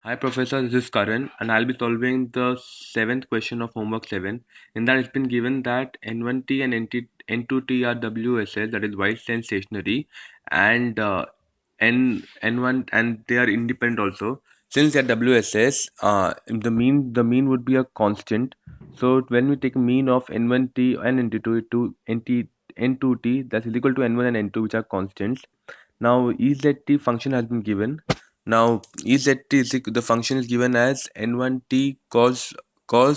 Hi, Professor. This is Karan, and I'll be solving the seventh question of homework 7. In that, it's been given that N1T and N2T are WSS, that is white stand stationary, and N1, and they are independent also. Since they are WSS, the mean would be a constant. So when we take a mean of N1T and N2T, that's is equal to N1 and N2, which are constants. Now EZT function has been given. Now EZT the function is given as N1T cos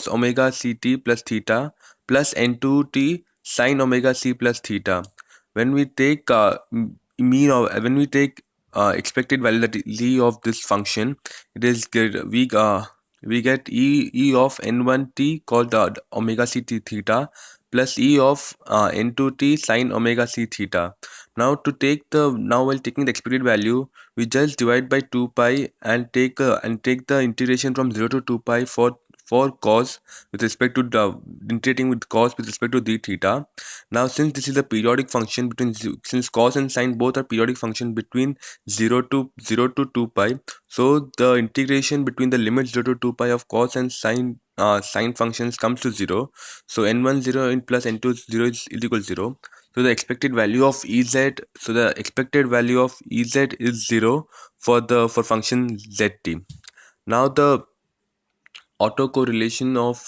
omega ct plus theta plus N2T sin omega c plus theta. When we take mean of when we take expected value, that is e of this function, it is we get e of N1T called omega ct theta plus e of N2T sin omega c theta. Now while taking the expected value, we just divide by 2 pi and take the integration from 0 to 2 pi for cos with respect to the integrating with cos with respect to d theta. Now since this is a periodic function since cos and sin both are periodic function between 0 to 2 pi, so the integration between the limit 0 to 2 pi of cos and sine functions comes to 0. So n1 0 in plus n2 0 is equal to 0. So the expected value of Ez is 0 for function zt. Now the autocorrelation of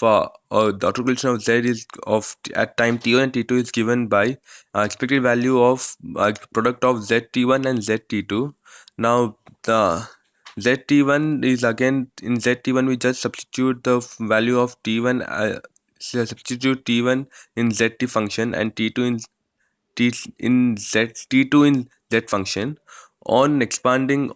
z is of at time t1 and t2 is given by expected value of product of zt1 and zt2. Now the zt1 is again in zt1 we just substitute the value of t1 substitute t1 in zt function and t2 in t2 in z function. On expanding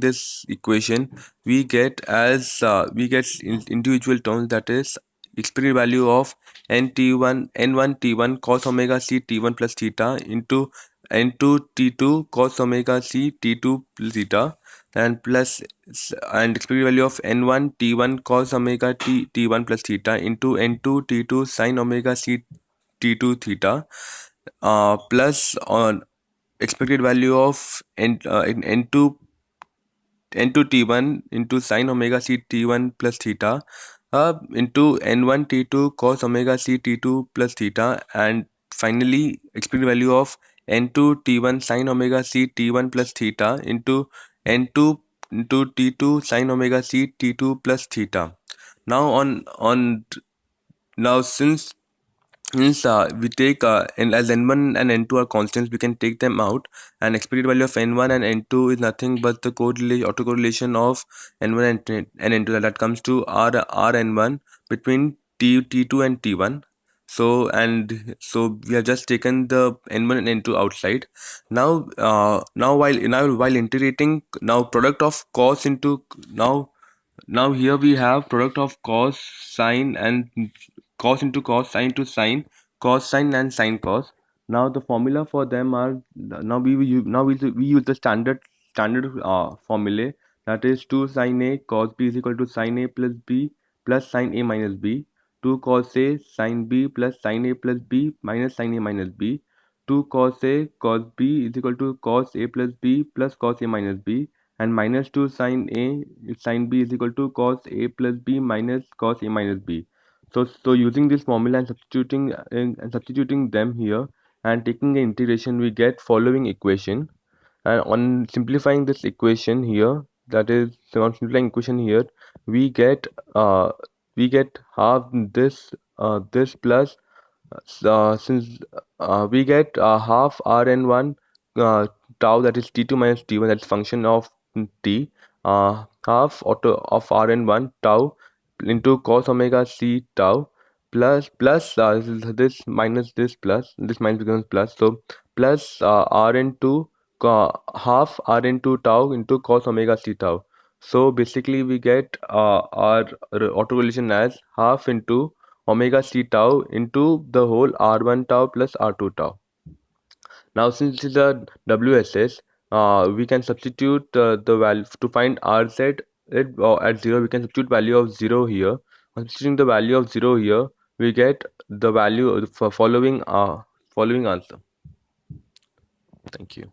this equation, we get individual terms, that is expected value of n1 t1 cos omega c t1 plus theta into n2 t2 cos omega c t2 plus theta, and expected value of n1 t1 cos omega t1 plus theta into n2 t2 sin omega c t2 theta, plus on expected value of in n2 t1 into sin omega c t1 plus theta, into n1 t2 cos omega c t2 plus theta, and finally expected value of n2 t1 sin omega c t1 plus theta into n2 into t2 sin omega c t2 plus theta. Now on now since we take and as n1 and n2 are constants, we can take them out, and expected value of n1 and n2 is nothing but the autocorrelation of n1 and n2, that comes to rn1 between t2 and t1. So we have just taken the n1 and n2 outside. Now while integrating, now product of cos into now here we have product of cos sine and cos into cos, sine to sine, cos sine and sine cos. Now the formula for them are, we use the standard formulae, that is 2 sine a cos b is equal to sine a plus b plus sine a minus b, 2 cos a sine b plus sine a plus b minus sine a minus b, 2 cos a cos b is equal to cos a plus b plus cos a minus b, and minus 2 sine a sine b is equal to cos a plus b minus cos a minus b. So using this formula and substituting them here and taking the integration, we get following equation. And on simplifying this equation here, that is on simplifying equation here, we get uh we get half this plus since we get half Rn1 tau, that is t2 minus t1, that's function of t, half auto of Rn1 tau into cos omega c tau plus this minus this minus becomes plus, so plus Rn2 half Rn2 tau into cos omega c tau. So basically we get our autocorrelation as half into omega c tau into the whole r1 tau plus r2 tau. Now since this is a WSS, we can substitute the value to find RZ at 0. We can substitute value of 0 here. On substituting the value of 0 here, we get the value for following answer. Thank you.